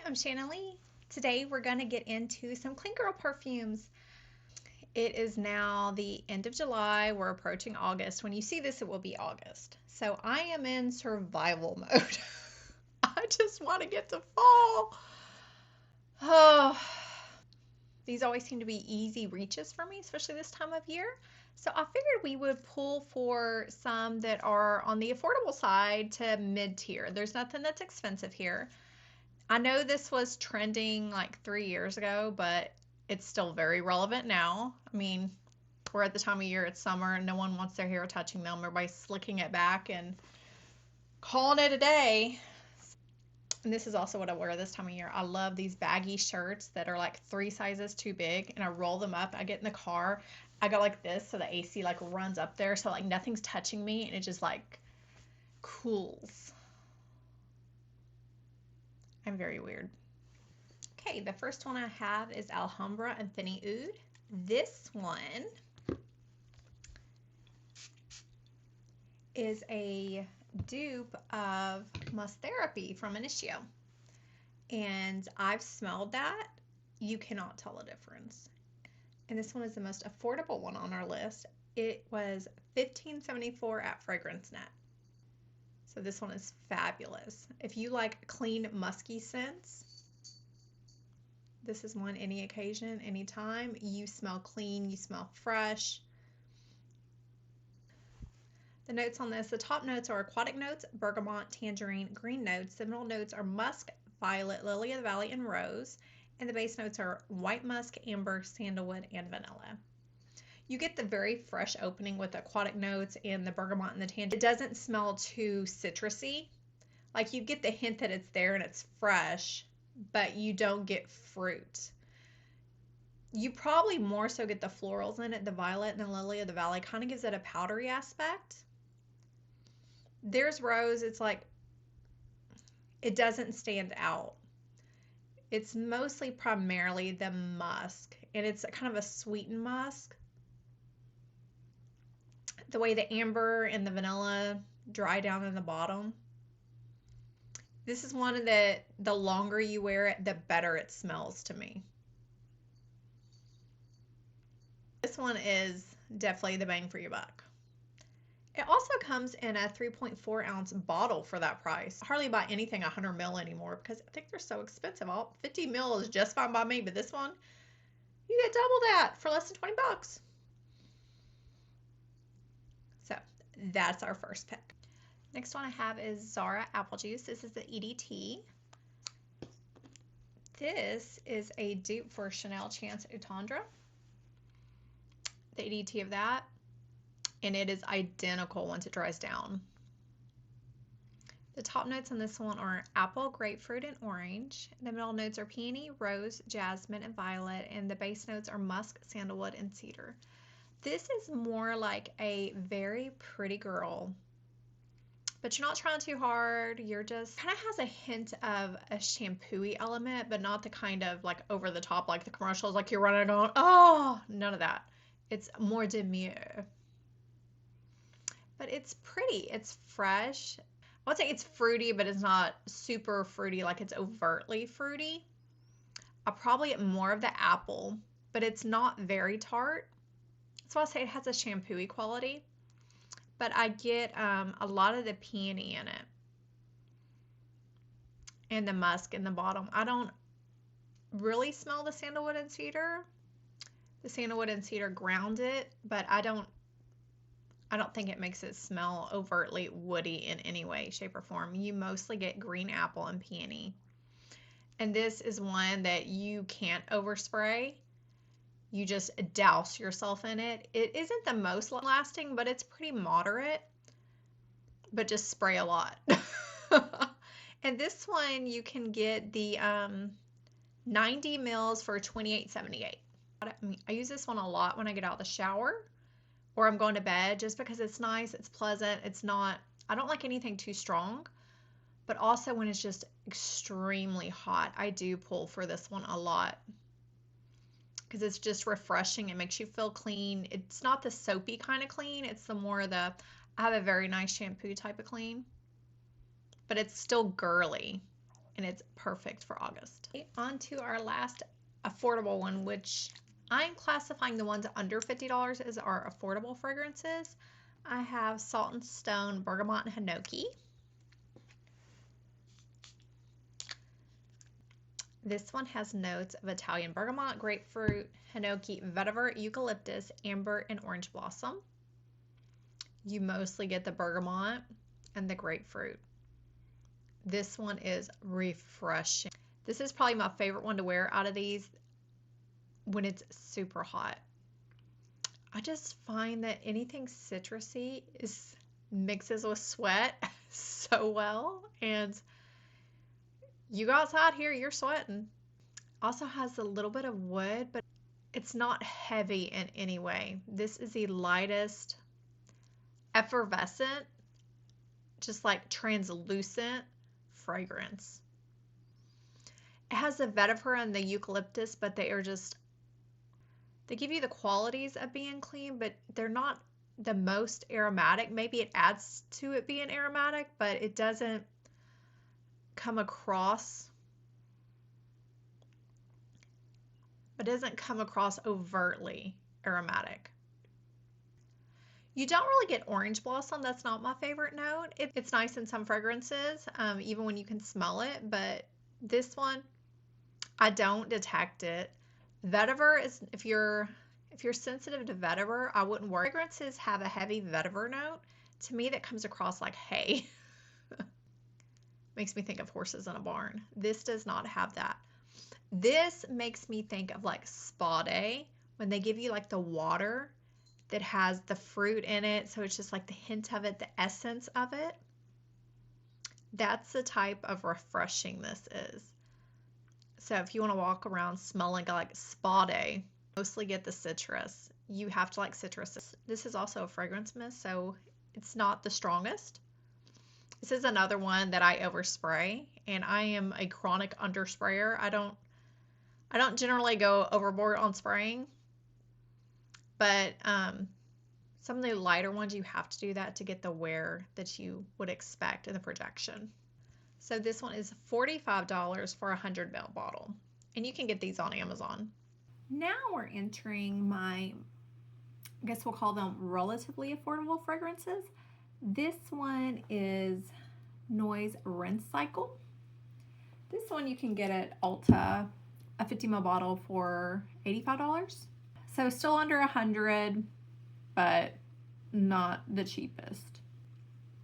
I'm Shannon Lee. Today we're going to get into some clean girl perfumes. It is now the end of July. We're approaching August. When you see this, it will be August. So I am in survival mode. I just want to get to fall. Oh, these always seem to be easy reaches for me, especially this time of year. So I figured we would pull for some that are on the affordable side to mid-tier. There's nothing that's expensive here. I know this was trending like 3 years ago, but it's still very relevant now. I mean, we're at the time of year, it's summer, and no one wants their hair touching them. Everybody's slicking it back and calling it a day. And this is also what I wear this time of year. I love these baggy shirts that are like 3 sizes too big, and I roll them up. I get in the car, I go like this so the AC like runs up there so like nothing's touching me, and it just like cools. I'm very weird. Okay, the first one I have is Alhambra Infini Oud. This one is a dupe of Musk Therapy from Initio. And I've smelled that. You cannot tell a difference. And this one is the most affordable one on our list. It was $15.74 at FragranceNet. So this one is fabulous. If you like clean, musky scents, this is one any occasion, anytime. You smell clean, you smell fresh. The notes on this, the top notes are aquatic notes, bergamot, tangerine, green notes. The middle notes are musk, violet, lily of the valley, and rose. And the base notes are white musk, amber, sandalwood, and vanilla. You get the very fresh opening with the aquatic notes and the bergamot and the tangerine. It doesn't smell too citrusy. Like you get the hint that it's there and it's fresh, but you don't get fruit. You probably more so get the florals in it. The violet and the lily of the valley kind of gives it a powdery aspect. There's rose. It's like, it doesn't stand out. It's mostly primarily the musk, and it's kind of a sweetened musk. The way the amber and the vanilla dry down in the bottom. This is one that the longer you wear it, the better it smells to me. This one is definitely the bang for your buck. It also comes in a 3.4 ounce bottle for that price. I hardly buy anything 100 ml anymore because I think they're so expensive. 50 ml is just fine by me, but this one, you get double that for less than 20 bucks. So that's our first pick. Next one I have is Zara Applejuice. This is the EDT. This is a dupe for Chanel Chance Tendre. The EDT of that. And it is identical once it dries down. The top notes on this one are apple, grapefruit, and orange. The middle notes are peony, rose, jasmine, and violet. And the base notes are musk, sandalwood, and cedar. This is more like a very pretty girl, but you're not trying too hard. You're just kind of has a hint of a shampoo-y element, but not the kind of like over the top like the commercials, like you're running going, oh, none of that. It's more demure. But it's pretty. It's fresh. I would say it's fruity, but it's not super fruity, like it's overtly fruity. I probably get more of the apple, but it's not very tart. So I'll say it has a shampoo-y quality. But I get a lot of the peony in it. And the musk in the bottom. I don't really smell the sandalwood and cedar. The sandalwood and cedar ground it, but I don't think it makes it smell overtly woody in any way, shape, or form. You mostly get green apple and peony. And this is one that you can't overspray. You just douse yourself in it. It isn't the most lasting, but it's pretty moderate. But just spray a lot. And this one, you can get the 90 mils for $28.78. I use this one a lot when I get out of the shower or I'm going to bed, just because it's nice, it's pleasant, it's not, I don't like anything too strong, but also when it's just extremely hot, I do pull for this one a lot because it's just refreshing. It makes you feel clean. It's not the soapy kind of clean. It's the more the, I have a very nice shampoo type of clean, but it's still girly. and it's perfect for August. On to our last affordable one, which I'm classifying the ones under $50 as our affordable fragrances. I have Salt & Stone, Bergamont, and Hinoki. This one has notes of Italian bergamot, grapefruit, hinoki, vetiver, eucalyptus, amber, and orange blossom. You mostly get the bergamot and the grapefruit. This one is refreshing. This is probably my favorite one to wear out of these when it's super hot. I just find that anything citrusy mixes with sweat so well, and you go outside here, you're sweating. Also has a little bit of wood, but it's not heavy in any way. This is the lightest, effervescent, just like translucent fragrance. It has the vetiver and the eucalyptus, but they give you the qualities of being clean, but they're not the most aromatic. Maybe it adds to it being aromatic, but it doesn't come across overtly aromatic. You don't really get orange blossom. That's not my favorite note. It's nice in some fragrances, even when you can smell it, but this one, I don't detect it. Vetiver is, if you're sensitive to vetiver, I wouldn't worry. Fragrances have a heavy vetiver note. To me, that comes across like hay. Makes me think of horses in a barn. This does not have that. This makes me think of like spa day, when they give you like the water that has the fruit in it. So it's just like the hint of it, the essence of it. That's the type of refreshing this is. So if you want to walk around smelling like spa day, mostly get the citrus. You have to like citrus. This is also a fragrance mist, so it's not the strongest. This is another one that I overspray, and I am a chronic undersprayer. I don't generally go overboard on spraying, but some of the lighter ones you have to do that to get the wear that you would expect in the projection. So this one is $45 for a 100ml bottle, and you can get these on Amazon. Now we're entering my, I guess we'll call them relatively affordable fragrances. This one is Noyz Rinse Cycle. This one you can get at Ulta, a 50ml bottle for $85. So still under $100, but not the cheapest.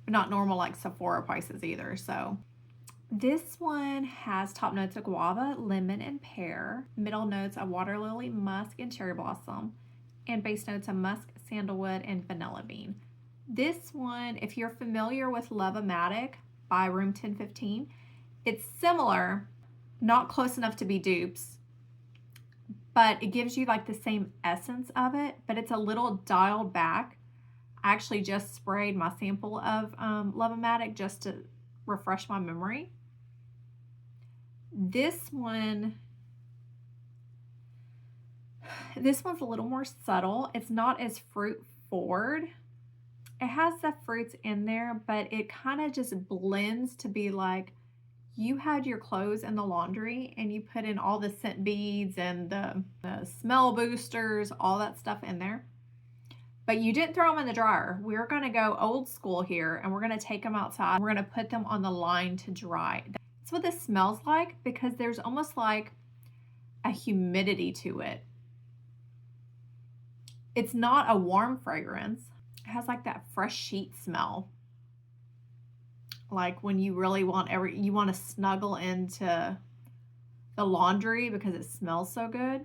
Not normal like Sephora prices either. So this one has top notes of guava, lemon, and pear, middle notes of water lily, musk, and cherry blossom, and base notes of musk, sandalwood, and vanilla bean. This one, if you're familiar with Love-O-Matic by Room 1015, it's similar, not close enough to be dupes, but it gives you like the same essence of it, but it's a little dialed back. I actually just sprayed my sample of Love-O-Matic just to refresh my memory. This one's a little more subtle. It's not as fruit forward. It has the fruits in there, but it kind of just blends to be like you had your clothes in the laundry and you put in all the scent beads and the smell boosters, all that stuff in there. But you didn't throw them in the dryer. We're going to go old school here, and we're going to take them outside. We're going to put them on the line to dry. That's what this smells like, because there's almost like a humidity to it. It's not a warm fragrance. It has like that fresh sheet smell. Like when you really want you want to snuggle into the laundry because it smells so good.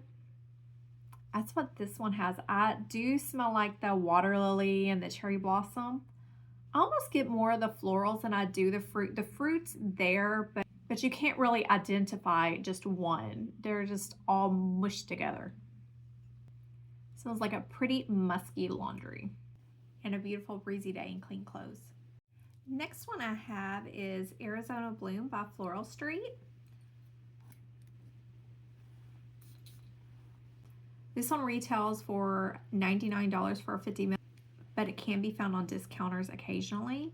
That's what this one has. I do smell like the water lily and the cherry blossom. I almost get more of the florals than I do the fruit. The fruit's there, but you can't really identify just one. They're just all mushed together. Smells like a pretty musky laundry. And a beautiful breezy day in clean clothes. Next one I have is Arizona Bloom by Floral Street. This one retails for $99 for a 50ml, but it can be found on discounters occasionally.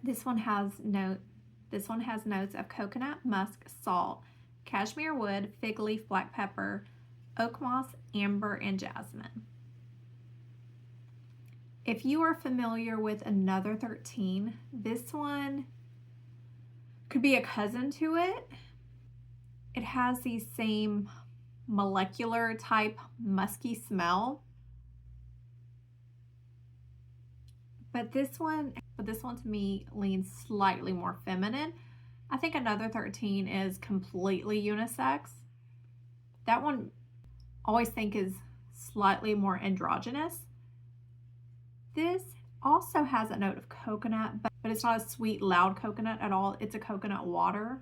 This one has the This one has notes of coconut, musk, salt, cashmere wood, fig leaf, black pepper, oak moss, amber, and jasmine. If you are familiar with Another 13, this one could be a cousin to it. It has the same molecular type musky smell. But this one to me leans slightly more feminine. I think Another 13 is completely unisex. That one I always think is slightly more androgynous. This also has a note of coconut, but it's not a sweet, loud coconut at all. It's a coconut water.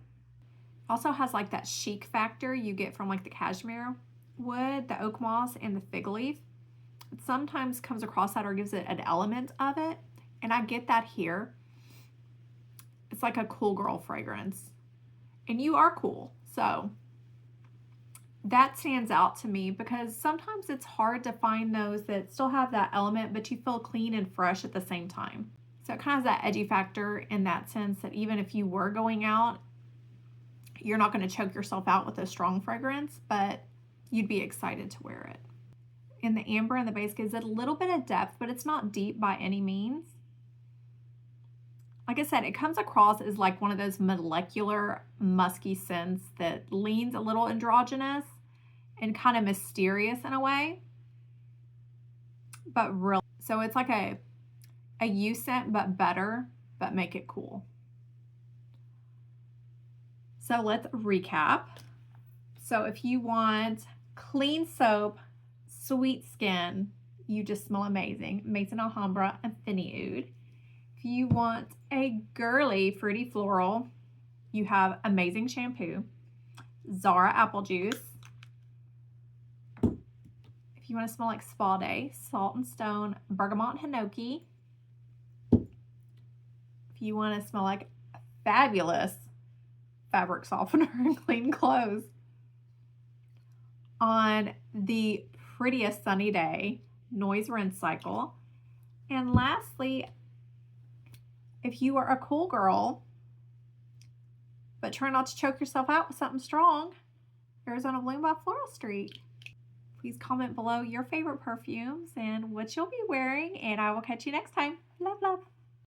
Also has like that chic factor you get from like the cashmere wood, the oak moss, and the fig leaf. It sometimes comes across that or gives it an element of it. And I get that here. It's like a cool girl fragrance. And you are cool. So that stands out to me because sometimes it's hard to find those that still have that element, but you feel clean and fresh at the same time. So it kind of has that edgy factor in that sense that even if you were going out, you're not going to choke yourself out with a strong fragrance, but you'd be excited to wear it. And the amber in the base gives it a little bit of depth, but it's not deep by any means. Like I said, it comes across as like one of those molecular musky scents that leans a little androgynous and kind of mysterious in a way. But real, so it's like a you scent, but better, but make it cool. So let's recap. So if you want clean soap, sweet skin, you just smell amazing. Maison Alhambra Infini Oud. If you want a girly fruity floral, you have amazing shampoo. Zara Applejuice. If you want to smell like Spa Day, Salt and Stone Bergamont Hinoki. If you want to smell like fabulous fabric softener and clean clothes on the prettiest sunny day, Noyz Rinse Cycle. And lastly, if you are a cool girl, but try not to choke yourself out with something strong, Arizona Bloom by Floral Street. Please comment below your favorite perfumes and what you'll be wearing, and I will catch you next time. Love, love.